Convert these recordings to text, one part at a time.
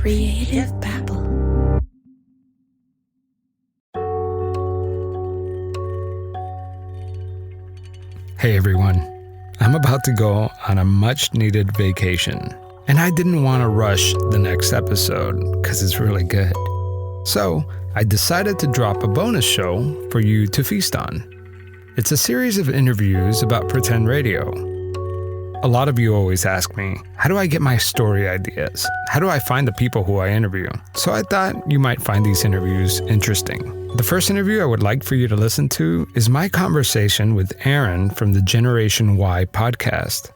Creative Babble. Hey everyone, I'm about to go on a much needed vacation, and I didn't want to rush the next episode because it's really good. So I decided to drop a bonus show for you to feast on. It's a series of interviews about pretend radio. A lot of you always ask me, how do I get my story ideas? How do I find the people who I interview? So I thought you might find these interviews interesting. The first interview I would like for you to listen to is my conversation with Aaron from the Generation Y podcast.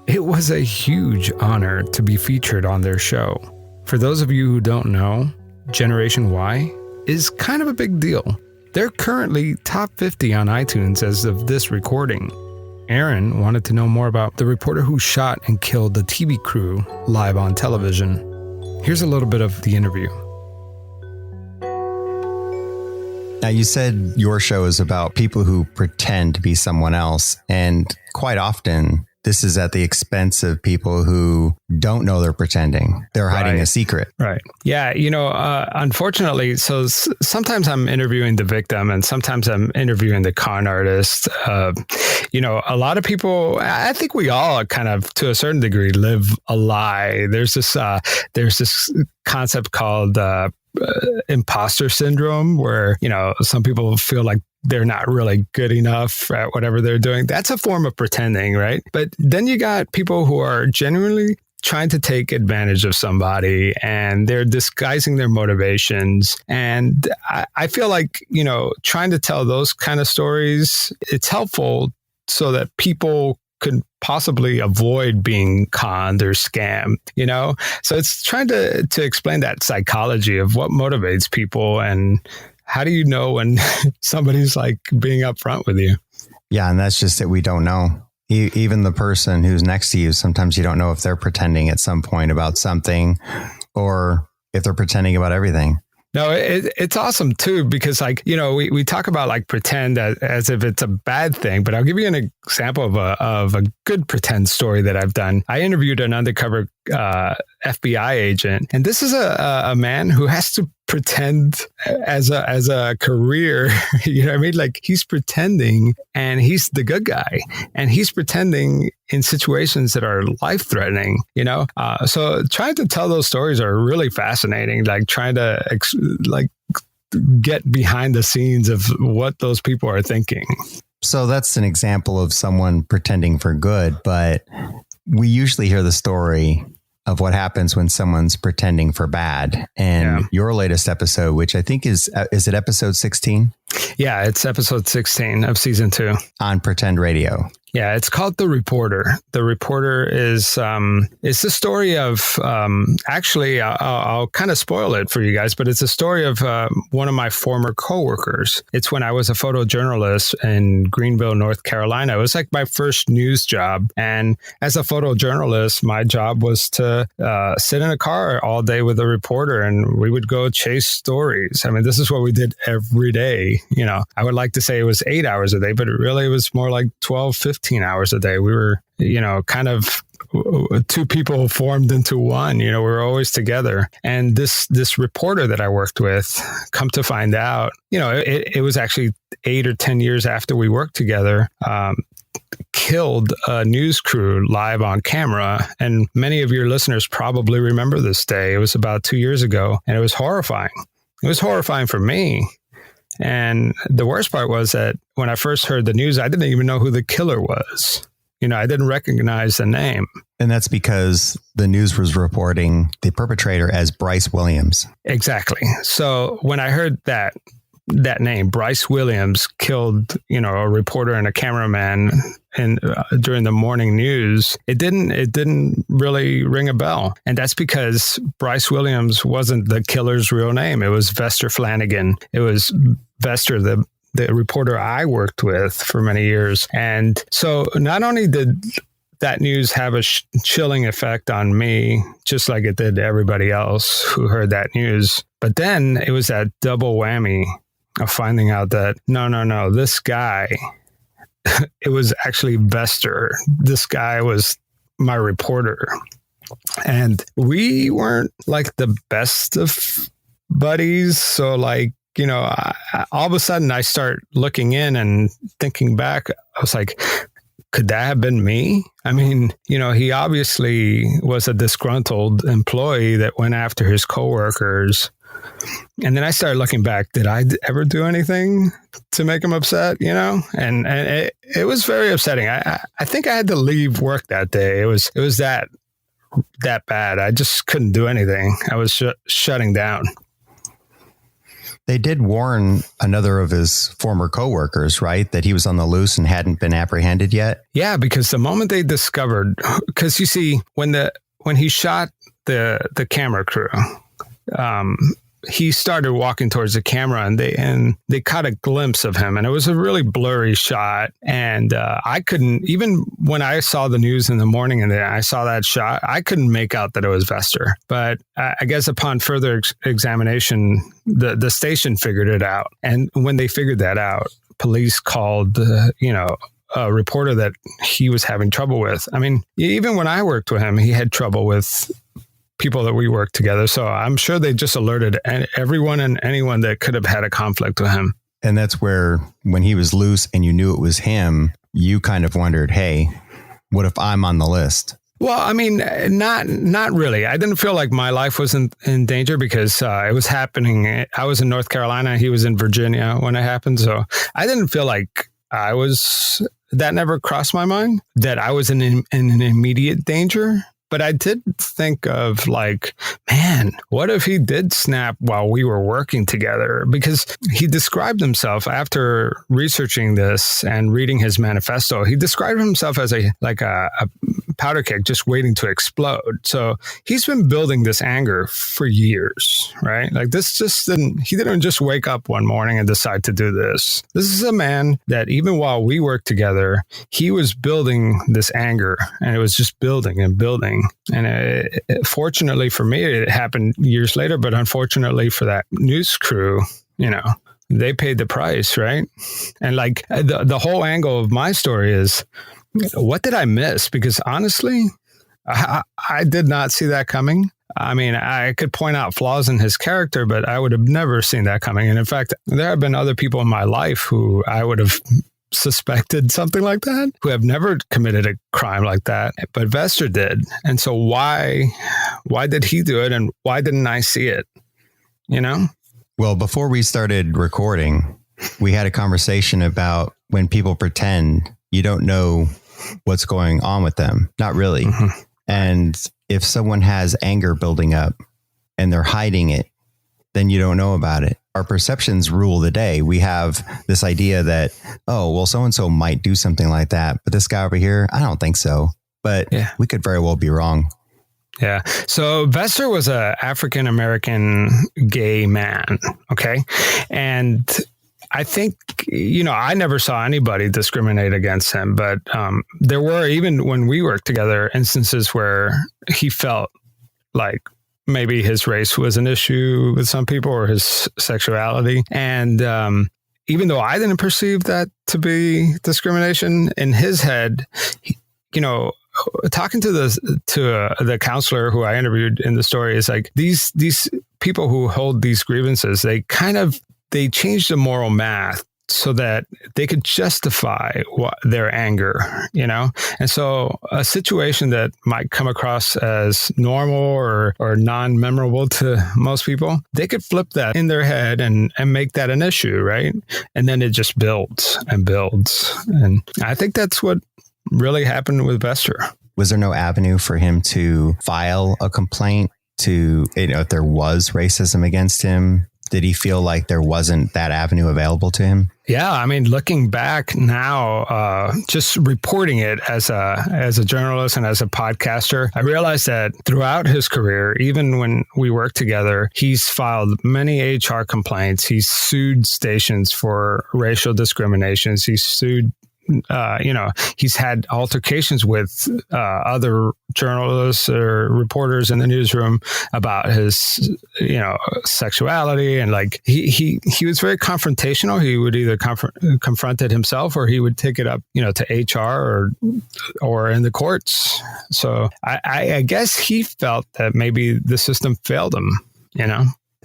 It was a huge honor to be featured on their show. For those of you who don't know, Generation Y is kind of a big deal. They're currently top 50 on iTunes as of this recording. Aaron wanted to know more about the reporter who shot and killed the TV crew live on television. Here's a little bit of the interview. Now, you said your show is about people who pretend to be someone else, and quite often this is at the expense of people who don't know they're pretending. They're hiding a secret. Right. Yeah. Unfortunately, so sometimes I'm interviewing the victim and sometimes I'm interviewing the con artist. A lot of people, I think we all kind of, to a certain degree, live a lie. There's this concept called imposter syndrome where, some people feel like they're not really good enough at whatever they're doing. That's a form of pretending, right? But then you got people who are genuinely trying to take advantage of somebody and they're disguising their motivations. And I feel like, trying to tell those kind of stories, it's helpful so that people could possibly avoid being conned or scammed, So it's trying to explain that psychology of what motivates people and how do you know when somebody's like being upfront with you? Yeah. And that's just that we don't know. Even the person who's next to you, sometimes you don't know if they're pretending at some point about something or if they're pretending about everything. No, it's awesome too, because we talk about pretend as if it's a bad thing, but I'll give you an example of a good pretend story that I've done. I interviewed an undercover FBI agent, and this is a man who has to pretend as a career. You know what I mean? Like he's pretending and he's the good guy and he's pretending in situations that are life-threatening, So trying to tell those stories are really fascinating, like trying to get behind the scenes of what those people are thinking. So that's an example of someone pretending for good, but we usually hear the story of what happens when someone's pretending for bad. And your latest episode, which I think is it episode 16? Yeah, it's episode 16 of season 2. On pretend radio. Yeah, it's called The Reporter. The Reporter is it's the story of actually I'll kind of spoil it for you guys, but it's a story of one of my former coworkers. It's when I was a photojournalist in Greenville, North Carolina. It was like my first news job, and as a photojournalist, my job was to sit in a car all day with a reporter, and we would go chase stories. I mean, this is what we did every day. I would like to say it was 8 hours a day, but it really was more like 12, 15 hours a day. We were, kind of two people formed into one. We were always together. And this reporter that I worked with, come to find out, it was actually 8 or 10 years after we worked together, killed a news crew live on camera. And many of your listeners probably remember this day. It was about 2 years ago, and it was horrifying. It was horrifying for me. And the worst part was that when I first heard the news, I didn't even know who the killer was. I didn't recognize the name. And that's because the news was reporting the perpetrator as Bryce Williams. Exactly. So when I heard that name, Bryce Williams, killed, a reporter and a cameraman during the morning news, it didn't really ring a bell. And that's because Bryce Williams wasn't the killer's real name. It was Vester Flanagan. It was Vester, the reporter I worked with for many years. And so not only did that news have a chilling effect on me, just like it did everybody else who heard that news, but then it was that double whammy of finding out that, no, this guy, it was actually Vester. This guy was my reporter. And we weren't like the best of buddies. So like, all of a sudden I start looking in and thinking back, I was like, could that have been me? I mean, he obviously was a disgruntled employee that went after his coworkers. And then I started looking back, did I ever do anything to make him upset, And it was very upsetting. I think I had to leave work that day. It was that bad. I just couldn't do anything. I was shutting down. They did warn another of his former coworkers, right? That he was on the loose and hadn't been apprehended yet. Yeah, because the moment they discovered, because you see, when he shot the camera crew, he started walking towards the camera, and they caught a glimpse of him, and it was a really blurry shot. And I couldn't, even when I saw the news in the morning and I saw that shot, I couldn't make out that it was Vester. But I guess upon further examination, the station figured it out. And when they figured that out, police called, a reporter that he was having trouble with. I mean, even when I worked with him, he had trouble with people that we worked together. So I'm sure they just alerted everyone and anyone that could have had a conflict with him. And that's where, when he was loose and you knew it was him, you kind of wondered, hey, what if I'm on the list? Well, I mean, not really. I didn't feel like my life was in danger because it was happening. I was in North Carolina. He was in Virginia when it happened. So I didn't feel like that never crossed my mind that I was in an immediate danger. But I did think of like, man, what if he did snap while we were working together? Because he described himself, after researching this and reading his manifesto, he described himself as a powder keg just waiting to explode. So he's been building this anger for years, right? Like he didn't just wake up one morning and decide to do this. This is a man that even while we worked together, he was building this anger, and it was just building and building. And fortunately for me, it happened years later, but unfortunately for that news crew, they paid the price, right? And like the whole angle of my story is, what did I miss? Because honestly, I did not see that coming. I mean, I could point out flaws in his character, but I would have never seen that coming. And in fact, there have been other people in my life who I would have suspected something like that, who have never committed a crime like that, but Vester did. And so why did he do it, and why didn't I see it? Well, before we started recording, we had a conversation about when people pretend, you don't know what's going on with them. Not really. Mm-hmm. And if someone has anger building up and they're hiding it, then you don't know about it. Our perceptions rule the day. We have this idea that, oh, well, so-and-so might do something like that, but this guy over here, I don't think so. But we could very well be wrong. Yeah. So Vester was an African-American gay man. Okay. And I think, I never saw anybody discriminate against him, but there were, even when we worked together, instances where he felt like maybe his race was an issue with some people, or his sexuality. And even though I didn't perceive that to be discrimination, in his head, talking to the counselor who I interviewed in the story, is like these people who hold these grievances, they change the moral math so that they could justify their anger, And so a situation that might come across as normal or non-memorable to most people, they could flip that in their head and make that an issue, right? And then it just builds and builds. And I think that's what really happened with Vester. Was there no avenue for him to file a complaint if there was racism against him? Did he feel like there wasn't that avenue available to him? Yeah, I mean, looking back now, just reporting it as a journalist and as a podcaster, I realized that throughout his career, even when we worked together, he's filed many HR complaints. He's sued stations for racial discriminations. He's sued he's had altercations with other journalists or reporters in the newsroom about his, sexuality. And like he was very confrontational. He would either confront it himself or he would take it up, to HR or in the courts. So I guess he felt that maybe the system failed him,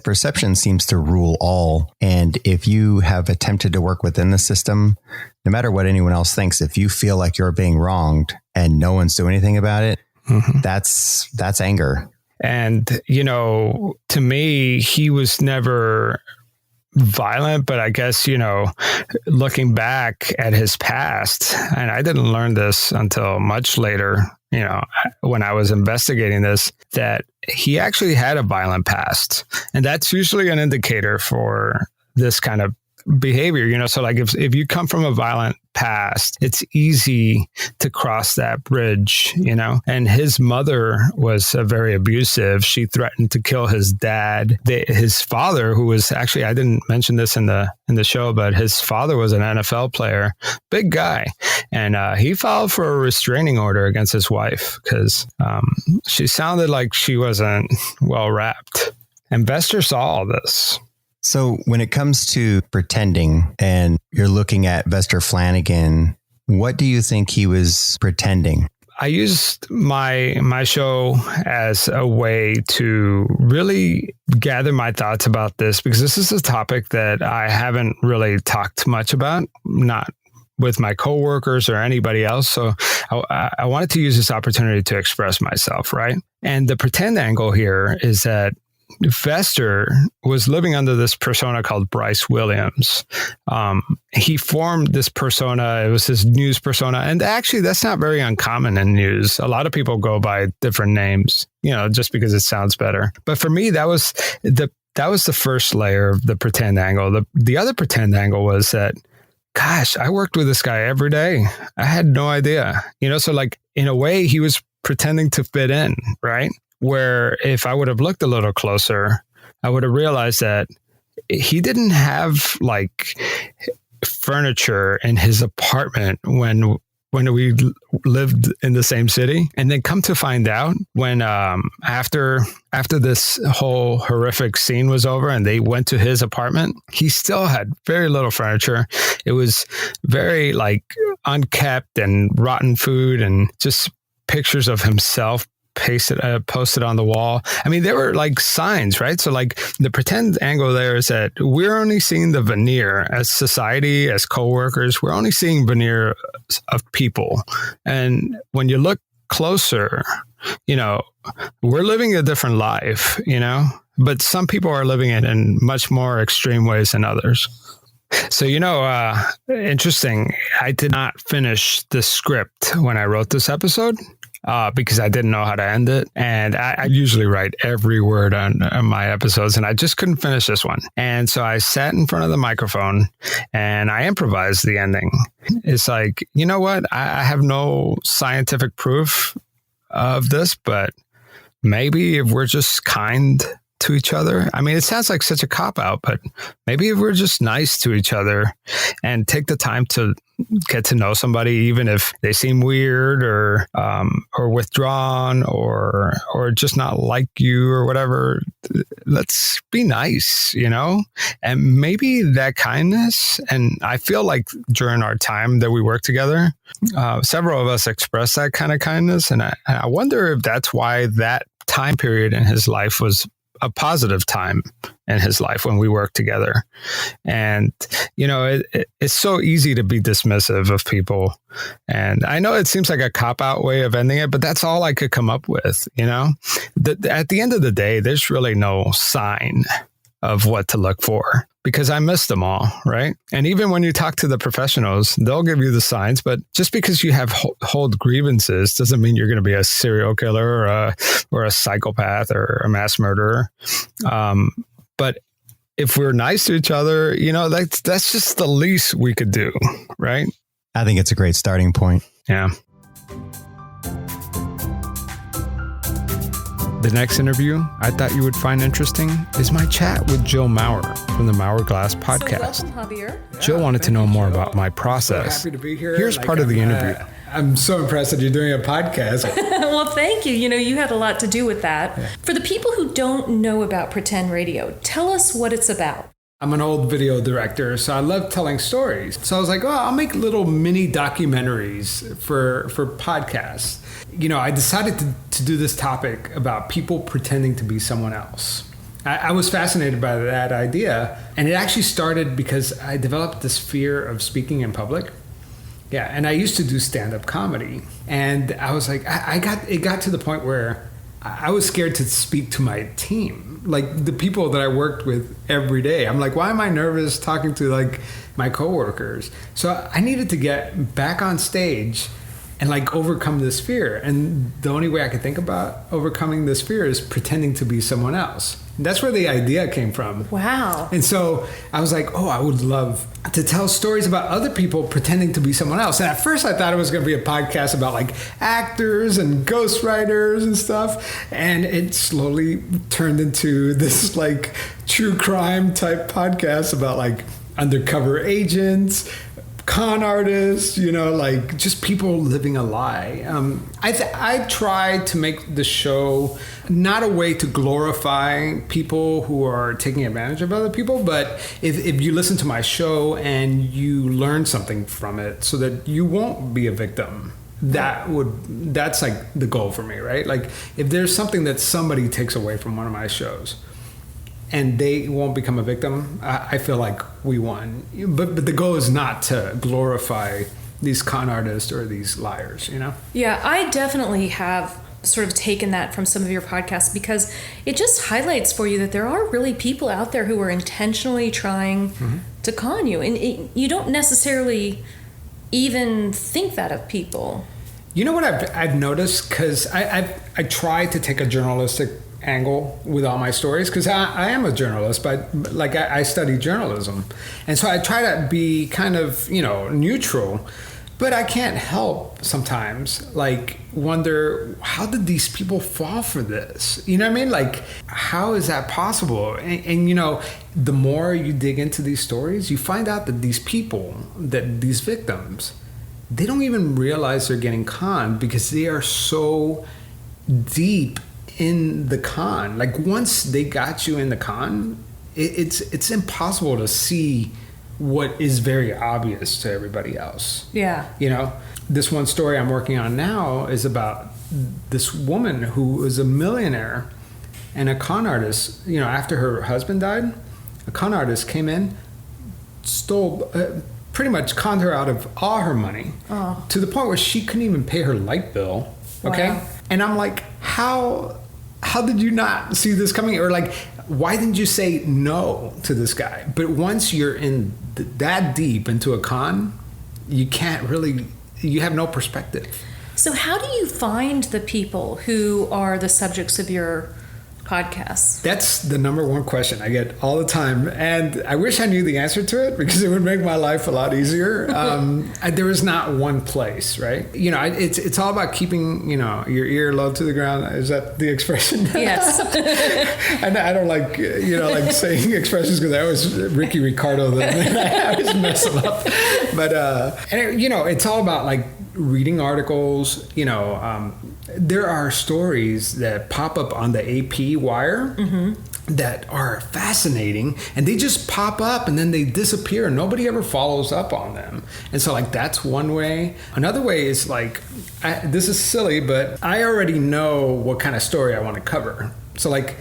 Perception seems to rule all. And if you have attempted to work within the system, no matter what anyone else thinks, if you feel like you're being wronged and no one's doing anything about it, that's anger. And, to me, he was never violent, but I guess, looking back at his past, and I didn't learn this until much later, when I was investigating this, that he actually had a violent past. And that's usually an indicator for this kind of behavior, so like if you come from a violent past, it's easy to cross that bridge, and his mother was very abusive. She threatened to kill his dad. His father, who was actually, I didn't mention this in the show, but his father was an NFL player, big guy. And he filed for a restraining order against his wife because she sounded like she wasn't well wrapped. And Vester saw all this. So when it comes to pretending and you're looking at Vester Flanagan, what do you think he was pretending? I used my show as a way to really gather my thoughts about this, because this is a topic that I haven't really talked much about, not with my coworkers or anybody else. So I wanted to use this opportunity to express myself, right? And the pretend angle here is that Vester was living under this persona called Bryce Williams. He formed this persona. It was his news persona. And actually, that's not very uncommon in news. A lot of people go by different names, just because it sounds better. But for me, that was the first layer of the pretend angle. The other pretend angle was that, gosh, I worked with this guy every day. I had no idea, so like in a way, he was pretending to fit in, right? Where if I would have looked a little closer, I would have realized that he didn't have like furniture in his apartment when we lived in the same city. And then come to find out when after this whole horrific scene was over and they went to his apartment, he still had very little furniture. It was very like unkept and rotten food and just pictures of himself posted on the wall. I mean, there were like signs, right? So like the pretend angle there is that we're only seeing the veneer as society, as coworkers. We're only seeing veneer of people. And when you look closer, we're living a different life, but some people are living it in much more extreme ways than others. So, interesting. I did not finish the script when I wrote this episode. Because I didn't know how to end it. And I usually write every word on my episodes, and I just couldn't finish this one. And so I sat in front of the microphone and I improvised the ending. It's like, you know what? I have no scientific proof of this, but maybe if we're just kind to each other. I mean, it sounds like such a cop-out, but maybe if we're just nice to each other and take the time to get to know somebody, even if they seem weird or withdrawn or just not like you or whatever, let's be nice, and maybe that kindness. And I feel like during our time that we worked together, several of us expressed that kind of kindness. And I wonder if that's why that time period in his life was a positive time in his life when we worked together. And, it's so easy to be dismissive of people. And I know it seems like a cop-out way of ending it, but that's all I could come up with, At the end of the day, there's really no sign of what to look for because I missed them all, right? And even when you talk to the professionals, they'll give you the signs, but just because you have hold grievances doesn't mean you're going to be a serial killer or a psychopath or a mass murderer. But if we're nice to each other, that's just the least we could do, right? I think it's a great starting point. Yeah. The next interview I thought you would find interesting is my chat with Joe Maurer from the Maurer Glass Podcast. So welcome, Javier. Joe wanted to know more about my process. So happy to be here. Here's part of the interview. I'm so impressed that you're doing a podcast. Well, thank you. You know, you had a lot to do with that. Yeah. For the people who don't know about Pretend Radio, tell us what it's about. I'm an old video director, so I love telling stories. So I was like, oh, I'll make little mini documentaries for podcasts. You know, I decided to do this topic about people pretending to be someone else. I was fascinated by that idea, and it actually started because I developed this fear of speaking in public. Yeah, and I used to do stand-up comedy, and I was like, it got to the point where I was scared to speak to my team, like the people that I worked with every day. I'm like, why am I nervous talking to like my coworkers? So I needed to get back on stage and like overcome this fear. And the only way I could think about overcoming this fear is pretending to be someone else. And that's where the idea came from. Wow. And so I was like, oh, I would love to tell stories about other people pretending to be someone else. And at first I thought it was going to be a podcast about like actors and ghostwriters and stuff. And it slowly turned into this like true crime type podcast about like undercover agents, con artists, you know, like just people living a lie. I tried to make the show not a way to glorify people who are taking advantage of other people, but if you listen to my show and you learn something from it so that you won't be a victim, that's like the goal for me, right? Like if there's something that somebody takes away from one of my shows and they won't become a victim, I feel like we won. But the goal is not to glorify these con artists or these liars, you know? Yeah, I definitely have sort of taken that from some of your podcasts because it just highlights for you that there are really people out there who are intentionally trying to con you. And you don't necessarily even think that of people. You know what I've noticed? Because I try to take a journalistic angle with all my stories because I am a journalist, but like I study journalism, and so I try to be kind of, you know, neutral, but I can't help sometimes like wonder, how did these people fall for this? You know what I mean? Like, how is that possible? And you know, the more you dig into these stories, you find out that these people, that these victims, they don't even realize they're getting conned because they are so deep in the con. Like once they got you in the con, it's impossible to see what is very obvious to everybody else. Yeah. You know, this one story I'm working on now is about this woman who was a millionaire and a con artist. You know, after her husband died, a con artist came in, stole, pretty much conned her out of all her money to the point where she couldn't even pay her light bill. Okay. Wow. And I'm like, how did you not see this coming? Or like, why didn't you say no to this guy? But once you're in that deep into a con, you can't really, you have no perspective. So how do you find the people who are the subjects of your podcasts? That's the number one question I get all the time. And I wish I knew the answer to it because it would make my life a lot easier. There is not one place, right? You know, it's all about keeping, you know, your ear low to the ground. Is that the expression? Yes. And I don't like, you know, like saying expressions because I always, Ricky Ricardo, I always mess them up. But, you know, it's all about like reading articles, you know, there are stories that pop up on the AP wire that are fascinating, and they just pop up and then they disappear and nobody ever follows up on them. And so like that's one way. Another way is like, this is silly, but I already know what kind of story I want to cover. So like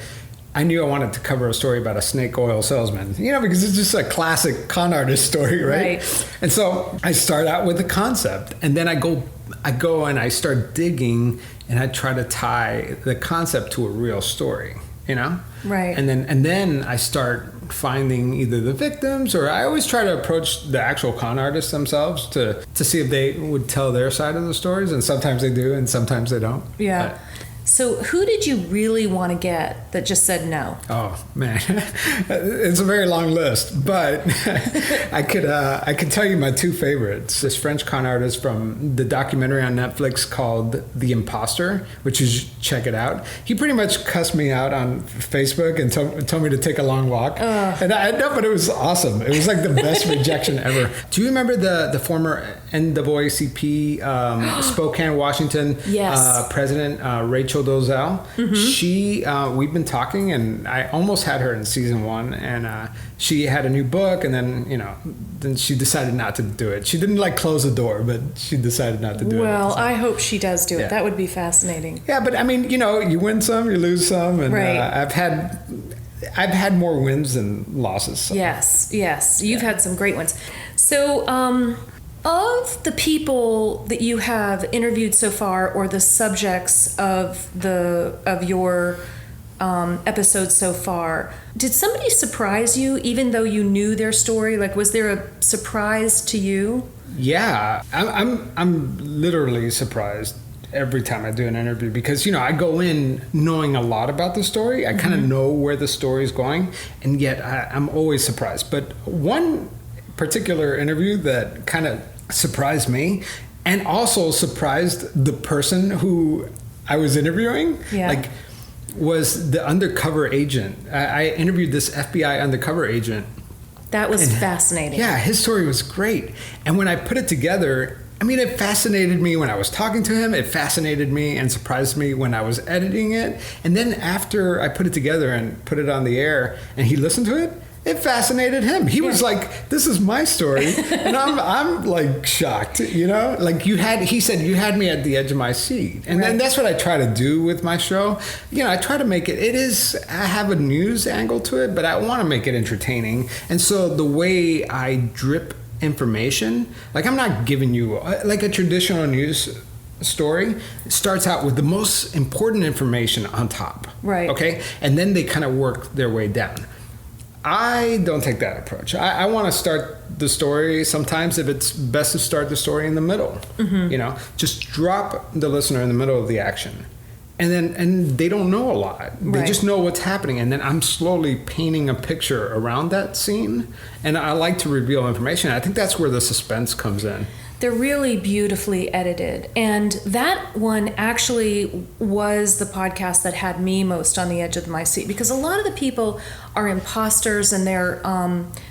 I knew I wanted to cover a story about a snake oil salesman, you know, because it's just a classic con artist story, right? And so I start out with the concept, and then I go and I start digging, and I try to tie the concept to a real story, you know? Right. And then I start finding either the victims, or I always try to approach the actual con artists themselves to see if they would tell their side of the stories, and sometimes they do and sometimes they don't. Yeah. So who did you really want to get that just said no? Oh man, it's a very long list, but I could tell you my two favorites. This French con artist from the documentary on Netflix called The Imposter, which you should check it out. He pretty much cussed me out on Facebook and told me to take a long walk. And I know, but it was awesome. It was like the best rejection ever. Do you remember the former NAACP Spokane, Washington president, Rachel Dozell? Mm-hmm. We've been talking, and I almost had her in season 1, and she had a new book, and then she decided not to do it. She didn't close the door, but she decided not to do it. Well, I hope she does do it. That would be fascinating. Yeah, but I mean, you win some, you lose some, and I've had more wins than losses. So. Yes, you've had some great ones. So, of the people that you have interviewed so far, or the subjects of your episodes so far, did somebody surprise you, even though you knew their story? Was there a surprise to you? Yeah, I'm literally surprised every time I do an interview, because I go in knowing a lot about the story. I kind of know where the story is going, and yet I'm always surprised. But one particular interview that kind of surprised me, and also surprised the person who I was interviewing, was the undercover agent. I interviewed this FBI undercover agent. That was fascinating. Yeah, his story was great. And when I put it together, I mean, it fascinated me when I was talking to him. It fascinated me and surprised me when I was editing it. And then after I put it together and put it on the air and he listened to it, it fascinated him. He was like, "This is my story," and I'm shocked. He said, "You had me at the edge of my seat," and then that's what I try to do with my show. I try to make it. I have a news angle to it, but I want to make it entertaining. And so the way I drip information, I'm not giving you a traditional news story. It starts out with the most important information on top, right? Okay, and then they kind of work their way down. I don't take that approach. I want to start the story. Sometimes if it's best to start the story in the middle, just drop the listener in the middle of the action. And they don't know a lot. They just know what's happening. And then I'm slowly painting a picture around that scene. And I like to reveal information. I think that's where the suspense comes in. They're really beautifully edited. And that one actually was the podcast that had me most on the edge of my seat, because a lot of the people are imposters and they're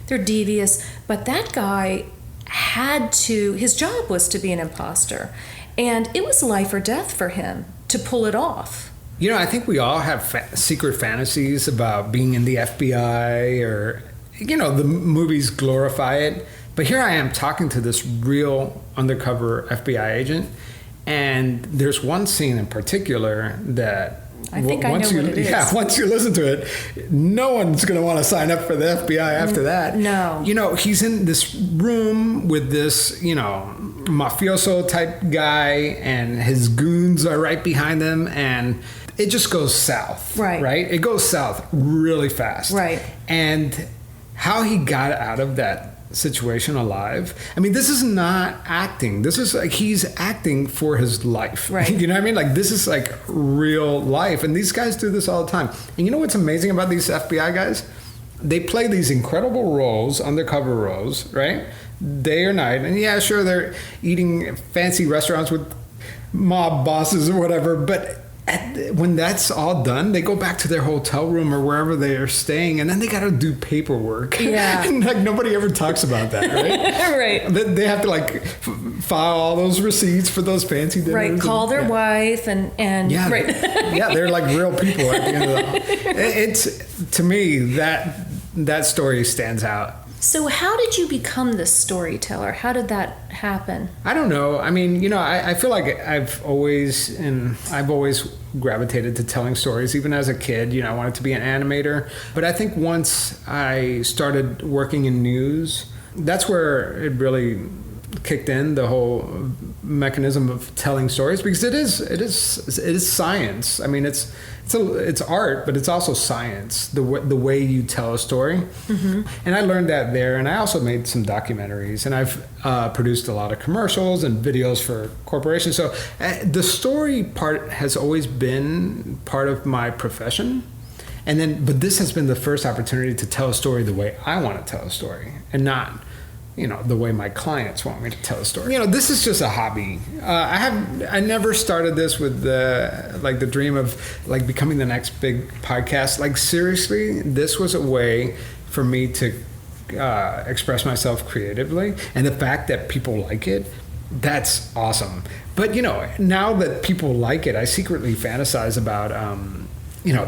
devious. But that guy his job was to be an imposter. And it was life or death for him to pull it off. I think we all have secret fantasies about being in the FBI, or, the movies glorify it. But here I am talking to this real undercover FBI agent, and there's one scene in particular that I think I know what it is. Yeah, once you listen to it, no one's going to want to sign up for the FBI after that. No. He's in this room with this, mafioso type guy, and his goons are right behind him, and it just goes south. Right? It goes south really fast. Right. And how he got out of that situation alive. I mean, this is not acting. This is he's acting for his life. Right. You know what I mean? This is real life. And these guys do this all the time. And you know what's amazing about these FBI guys? They play these incredible roles, undercover roles, right? Day or night. And yeah, sure, they're eating fancy restaurants with mob bosses or whatever, but when that's all done, they go back to their hotel room or wherever they are staying, and then they got to do paperwork. Yeah. And nobody ever talks about that, right? Right. They have to file all those receipts for those fancy dinners. Right. Call their wife and yeah, right. Yeah, they're real people at the end of the It's, to me, that story stands out. So how did you become this storyteller? How did that happen? I don't know. I mean, I feel like I've always gravitated to telling stories. Even as a kid, I wanted to be an animator. But I think once I started working in news, that's where it really kicked in, the whole mechanism of telling stories, because it is science. I mean, it's art, but it's also science, the way you tell a story. Mm-hmm. And I learned that there. And I also made some documentaries, and I've produced a lot of commercials and videos for corporations. So the story part has always been part of my profession. But this has been the first opportunity to tell a story the way I want to tell a story, and not, the way my clients want me to tell a story. This is just a hobby. I never started this with the dream of like becoming the next big podcast. Like, seriously, this was a way for me to express myself creatively, and the fact that people like it, that's awesome. But now that people like it, I secretly fantasize about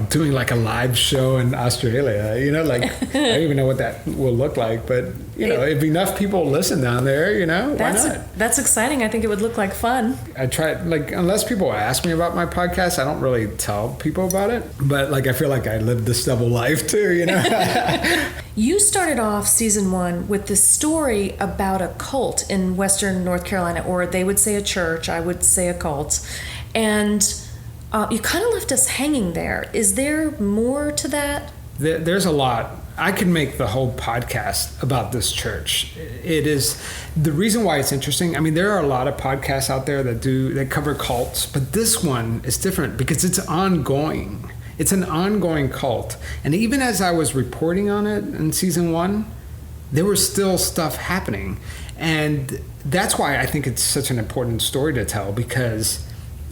doing like a live show in Australia, like I don't even know what that will look like, but if enough people listen down there, why not? That's exciting. I think it would look like fun. I try, unless people ask me about my podcast, I don't really tell people about it, but I feel like I live this double life too, You started off season 1 with this story about a cult in Western North Carolina, or they would say a church, I would say a cult, and you kind of left us hanging there. Is there more to that? There's a lot. I could make the whole podcast about this church. It is the reason why it's interesting. I mean, there are a lot of podcasts out there that cover cults, but this one is different because it's ongoing. It's an ongoing cult. And even as I was reporting on it in season 1, there was still stuff happening. And that's why I think it's such an important story to tell, because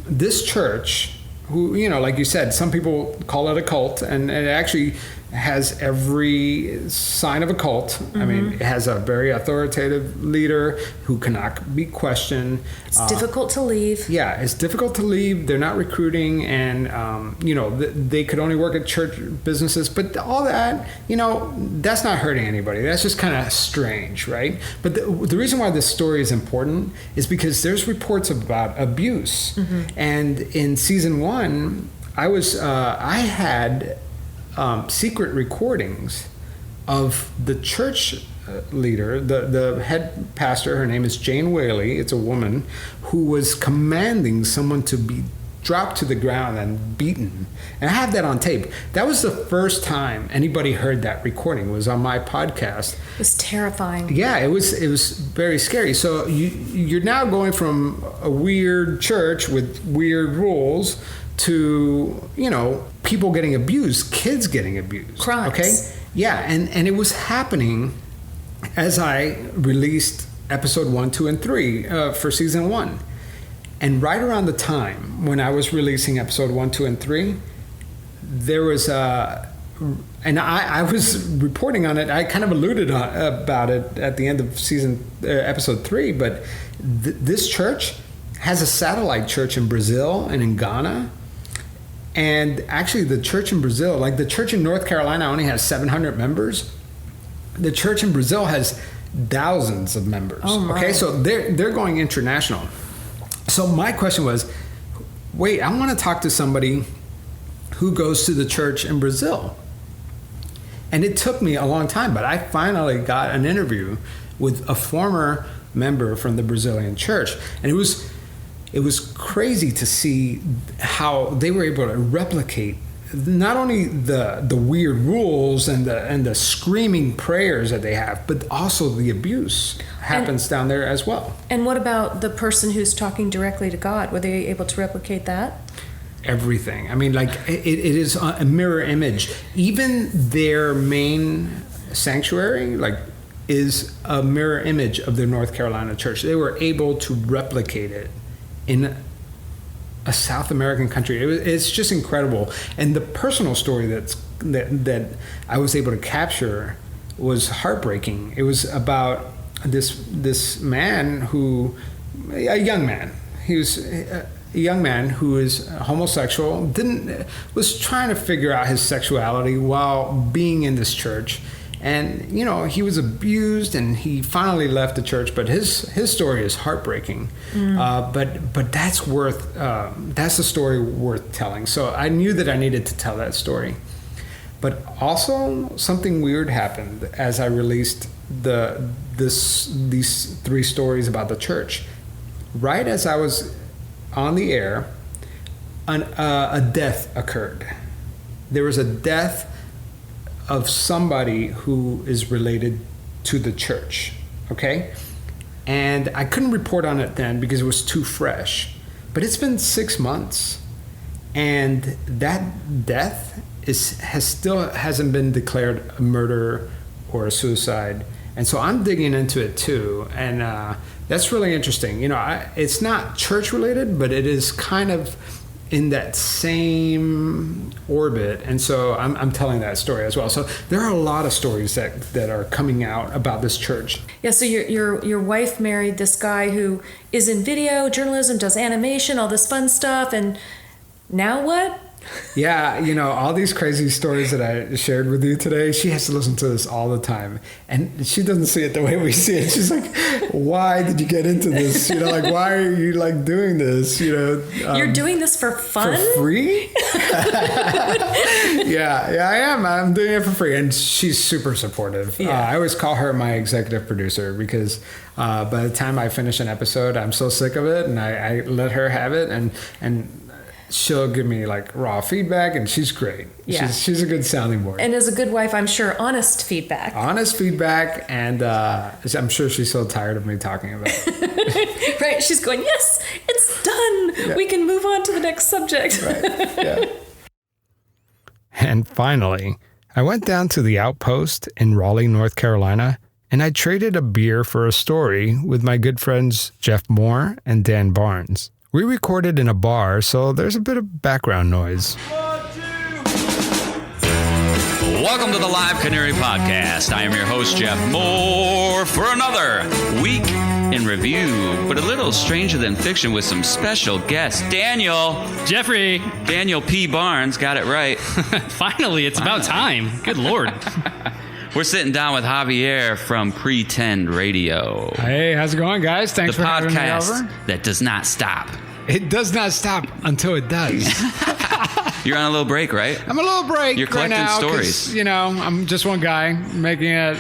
this church, who, like you said, some people call it a cult, and it actually has every sign of a cult. Mm-hmm. I mean, it has a very authoritative leader who cannot be questioned. It's difficult to leave. Yeah, it's difficult to leave. They're not recruiting, and they could only work at church businesses. But all that, that's not hurting anybody. That's just kind of strange, right? But the reason why this story is important is because there's reports about abuse, mm-hmm. and in season 1, I had secret recordings of the church leader, the head pastor. Her name is Jane Whaley. It's a woman who was commanding someone to be dropped to the ground and beaten. And I have that on tape. That was the first time anybody heard that recording. It was on my podcast. It was terrifying. Yeah, it was very scary. So you're now going from a weird church with weird rules to, people getting abused, kids getting abused. Crimes. Okay? Yeah, and it was happening as I released episode 1, 2, and 3 for season 1. And right around the time when I was releasing episode 1, 2, and 3, there was and I was reporting on it. I kind of alluded about it at the end of episode 3, but this church has a satellite church in Brazil and in Ghana. And actually the church in Brazil, like the church in North Carolina only has 700 members. The church in Brazil has thousands of members. Oh my. Okay, so they're going international. So my question was, wait, I want to talk to somebody who goes to the church in Brazil. And it took me a long time, but I finally got an interview with a former member from the Brazilian church. And it was crazy to see how they were able to replicate not only the weird rules and the screaming prayers that they have, but also the abuse happens down there as well. And what about the person who's talking directly to God? Were they able to replicate that? Everything. I mean, it is a mirror image. Even their main sanctuary, is a mirror image of the North Carolina church. They were able to replicate it in a South American country. It's just incredible. And the personal story that I was able to capture was heartbreaking. It was about this man a young man. He was a young man who is homosexual, was trying to figure out his sexuality while being in this church. And, he was abused, and he finally left the church, but his story is heartbreaking. But that's a story worth telling. So I knew that I needed to tell that story. But also something weird happened as I released these 3 stories about the church. right as I was on the air, a death occurred. There was a death of somebody who is related to the church, okay? And I couldn't report on it then because it was too fresh. But it's been 6 months, and that death hasn't been declared a murder or a suicide. And so I'm digging into it too, and that's really interesting. It's not church related, but it is kind of in that same orbit, and so I'm telling that story as well. So there are a lot of stories that are coming out about this church. Yeah. So your wife married this guy who is in video journalism, does animation, all this fun stuff, and now what? Yeah, all these crazy stories that I shared with you today, she has to listen to this all the time. And she doesn't see it the way we see it. She's like, why did you get into this? Why are you doing this? You're doing this for fun? For free? Yeah, I am. I'm doing it for free. And she's super supportive. Yeah. I always call her my executive producer because by the time I finish an episode, I'm so sick of it. And I let her have it. And she'll give me raw feedback, and she's great. Yeah. She's a good sounding board. And as a good wife, I'm sure honest feedback. And I'm sure she's so tired of me talking about it. Right. She's going, yes, it's done. Yeah. We can move on to the next subject. Right. Yeah. And finally, I went down to the Outpost in Raleigh, North Carolina, and I traded a beer for a story with my good friends Jeff Moore and Dan Barnes. We recorded in a bar, so there's a bit of background noise. Welcome to the Live Canary Podcast. I am your host, Jeff Moore, for another week in review, but a little stranger than fiction with some special guests. Jeffrey. Daniel P. Barnes, got it right. Finally, it's about time. Good Lord. We're sitting down with Javier from Pretend Radio. Hey, how's it going, guys? Thanks for having me over. The podcast that does not stop. It does not stop until it does. You're on a little break, right? I'm a little break. You're collecting right now, stories. I'm just one guy making a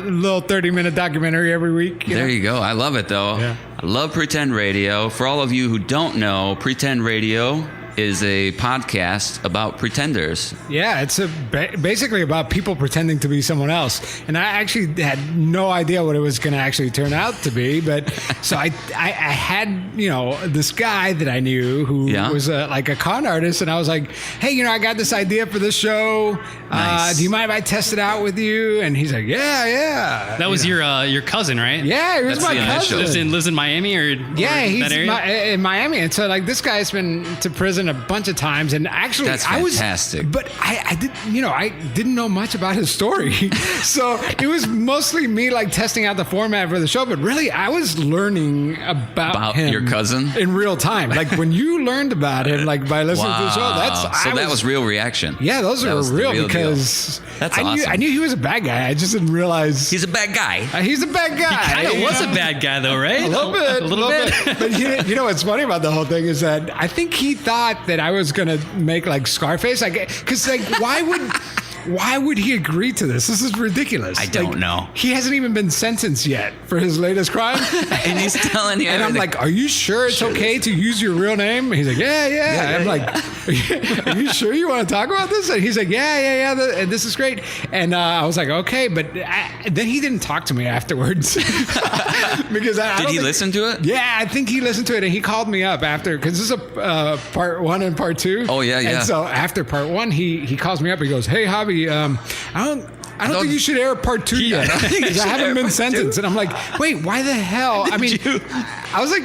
little 30-minute documentary every week. There you go. I love it, though. Yeah. I love Pretend Radio. For all of you who don't know, Pretend Radio is a podcast about pretenders. Yeah, it's basically about people pretending to be someone else. And I actually had no idea what it was going to actually turn out to be. But so I had, this guy that I knew who was a con artist. And I was like, hey, I got this idea for this show. Nice. Do you mind if I test it out with you? And he's like, yeah. That was your cousin, right? Yeah, he was my cousin. Lives in Miami or he's that area? in Miami. And so this guy's been to prison a bunch of times, and actually that's fantastic. But I didn't know much about his story, so it was mostly me testing out the format for the show. But really, I was learning about him, your cousin, in real time. When you learned about him, by listening to the show. That was real reaction. Yeah, those are real because that's I knew he was a bad guy. I just didn't realize he's a bad guy. He's a bad guy. He kind of was a bad guy, though, right? A little bit. But what's funny about the whole thing is that I think he thought that I was gonna make Scarface, because why would he agree to this? This is ridiculous. I don't know. He hasn't even been sentenced yet for his latest crime, and he's telling you. And I'm like, are you sure it's okay to use your real name? And he's like, yeah. I'm like, are you sure you want to talk about this? And he's like, yeah. This is great. And I was like, okay, but then he didn't talk to me afterwards because did he listen to it? Yeah, I think he listened to it, and he called me up after, because this is a part 1 and part 2. Oh yeah. And so after part 1, he calls me up. He goes, hey, Javi, I don't think you should air part 2 yet. Because I haven't been sentenced. And I'm like, wait, why the hell? I was like,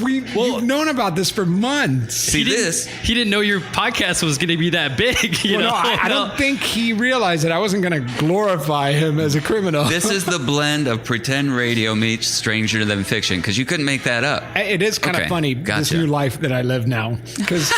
we've known about this for months. He didn't know your podcast was going to be that big. You know? I don't think he realized that I wasn't going to glorify him as a criminal. This is the blend of Pretend Radio meets Stranger Than Fiction, because you couldn't make that up. It is kind of funny, this new life that I live now. Because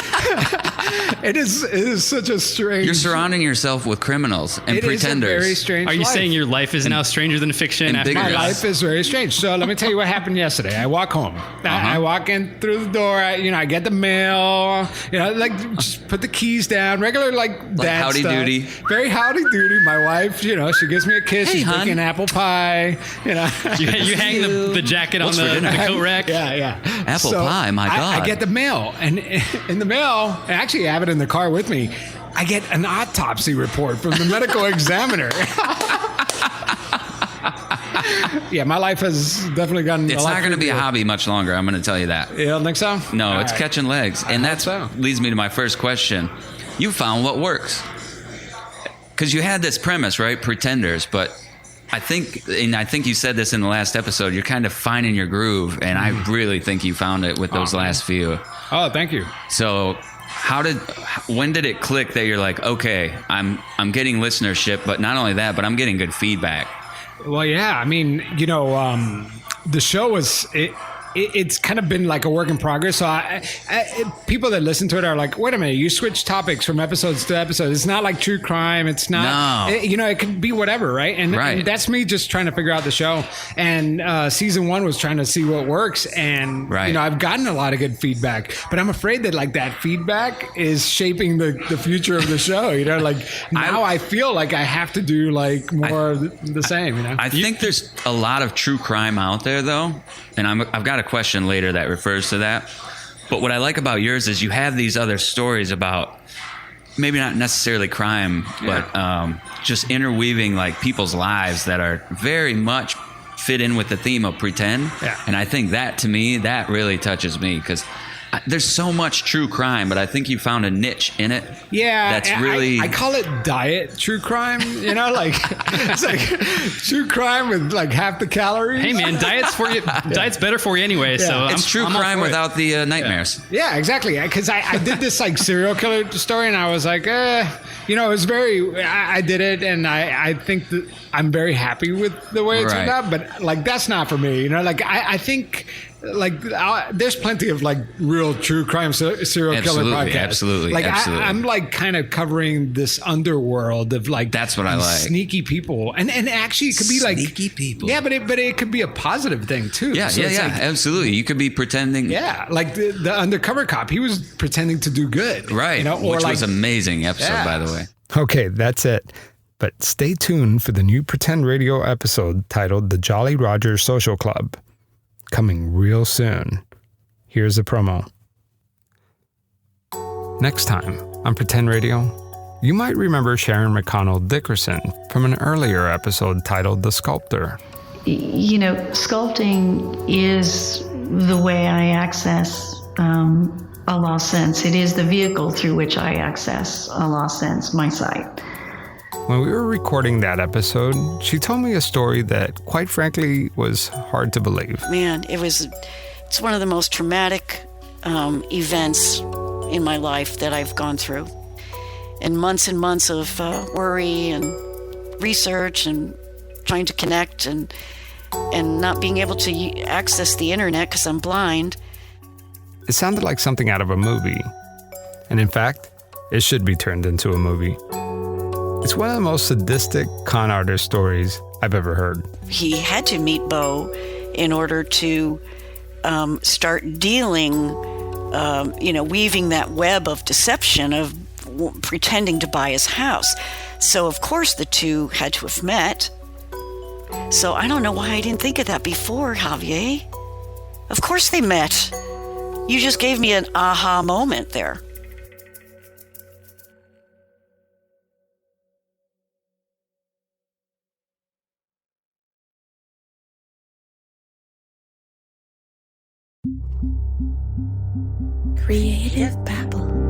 It is such a strange. You're surrounding yourself with criminals and it pretenders. Is a very strange. Are you life. saying your life is now stranger than fiction? and bigger. My Yes. life is very strange. So let me tell you what happened yesterday. I walk home. I walk in through the door. I get the mail. Like just put the keys down. Regular like dad howdy stuff. doody. Very howdy doody. My wife, she gives me a kiss. Hey, She's hon. making apple pie. You hang the jacket What's on for the dinner? coat rack. Yeah. Apple pie, my God. I get the mail, and in the mail, I actually have it in the car with me. I get an autopsy report from the medical examiner. Yeah, my life has definitely gotten. It's not going to be a hobby much longer. I'm going to tell you that. You don't think so? No, All it's right. catching legs. And that so. leads me to my first question. You found what works. Because you had this premise, right? Pretenders. But I think you said this in the last episode, you're kind of finding your groove. And I really think you found it with those last few. Oh, thank you. So when did it click that you're like, okay, I'm getting listenership, but not only that, but I'm getting good feedback? Well, yeah. I mean, the show was it's kind of been like a work in progress. So people that listen to it are like, wait a minute, you switch topics from episodes to episodes. It's not like true crime. It's not, No. it could be whatever. Right. And that's me just trying to figure out the show. And season 1 was trying to see what works. And, I've gotten a lot of good feedback, but I'm afraid that like that feedback is shaping the future of the show. Now I feel like I have to do like more of the same, I think there's a lot of true crime out there, though, and I've got a question later that refers to that. But what I like about yours is you have these other stories about maybe not necessarily crime, but just interweaving like people's lives that are very much fit in with the theme of pretend. Yeah. And I think that, to me, that really touches me because there's so much true crime, but I think you found a niche in it. Yeah, that's really. I call it diet true crime. Like it's like true crime with like half the calories. Hey man, diet's for you. Diet's better for you anyway. So It's true I'm all crime for it. without the nightmares. Yeah, exactly. Because I did this like serial killer story, and I was like, it was very. I did it, and I think that I'm very happy with the way it turned out. But like that's not for me. I think. Like there's plenty of like real true crime serial killer podcasts. Absolutely. I'm like kind of covering this underworld of like that's what I like. Sneaky people, and actually it could be like sneaky people. Yeah, but it could be a positive thing too. Yeah, So it's like, absolutely. You could be pretending. Yeah, like the undercover cop, he was pretending to do good, right? Which was amazing episode, by the way. Okay, that's it. But stay tuned for the new Pretend Radio episode titled "The Jolly Roger Social Club." Coming real soon. Here's a promo. Next time on Pretend Radio, you might remember Sharon McConnell Dickerson from an earlier episode titled The Sculptor. Sculpting is the way I access a lost sense. It is the vehicle through which I access a lost sense, my sight. When we were recording that episode, she told me a story that, quite frankly, was hard to believe. Man, it's one of the most traumatic events in my life that I've gone through. And months of worry and research and trying to connect and not being able to access the internet because I'm blind. It sounded like something out of a movie. And in fact, it should be turned into a movie. It's one of the most sadistic con artist stories I've ever heard. He had to meet Bo in order to start dealing, weaving that web of deception of pretending to buy his house. So, of course, the two had to have met. So I don't know why I didn't think of that before, Javier. Of course they met. You just gave me an aha moment there. Creative Babble.